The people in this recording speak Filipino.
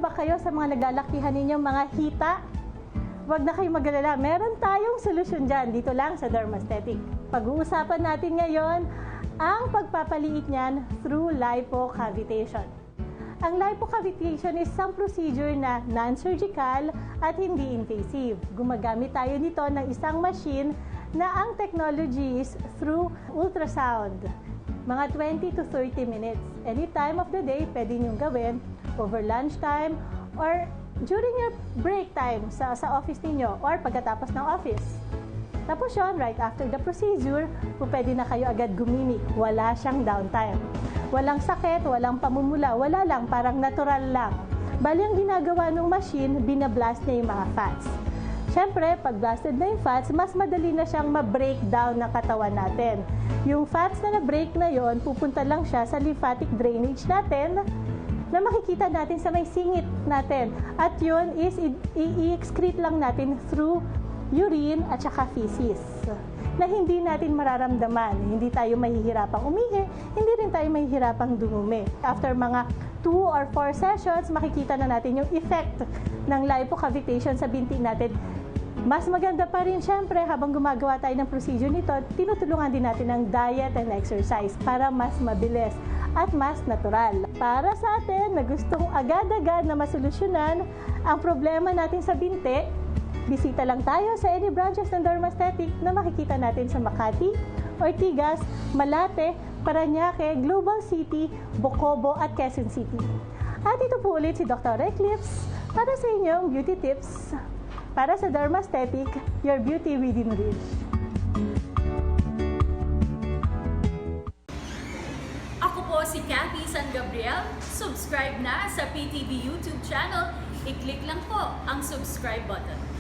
ba kayo sa mga naglalakihan ninyong mga hita? Huwag na kayong mag-alala, meron tayong solusyon dyan dito lang sa Dermaesthetic. Pag-uusapan natin ngayon ang pagpapaliit niyan through lipocavitation. Ang lipocavitation is isang procedure na non-surgical at hindi invasive. Gumagamit tayo nito ng isang machine na ang technology is through ultrasound. Mga 20 to 30 minutes. Any time of the day, pwede niyong gawin over lunchtime or during your break time sa office ninyo or pagkatapos ng office. Tapos yun, right after the procedure, pwede na kayo agad gumimik. Wala siyang downtime. Walang sakit, walang pamumula, wala lang, parang natural lang. Bali ang ginagawa ng machine, binablast niya yung mga fats. Siyempre, pag blasted na yung fats, mas madali na siyang ma-breakdown ng katawan natin. Yung fats na na-break na yon, pupunta lang siya sa lymphatic drainage natin na makikita natin sa may singit natin. At yun is i-excrete lang natin through urine at saka feces na hindi natin mararamdaman. Hindi tayo mahihirapang umihi, hindi rin tayo mahihirapang dumumi. After mga 2 or 4 sessions, makikita na natin yung effect ng lipocavitation sa binti natin. Mas maganda pa rin, syempre, habang gumagawa tayo ng procedure nito, tinutulungan din natin ng diet and exercise para mas mabilis at mas natural. Para sa atin na gustong agad-agad na masolusyonan ang problema natin sa binti, bisita lang tayo sa any branches ng Dermaesthetic na makikita natin sa Makati, Ortigas, Malate, Parañaque, Global City, Bocobo at Quezon City. At ito po ulit si Dr. Eclipse para sa inyong beauty tips. Para sa Dermaesthetic, your beauty within reach. Ako po si Cathy San Gabriel. Subscribe na sa PTV YouTube channel. I-click lang po ang subscribe button.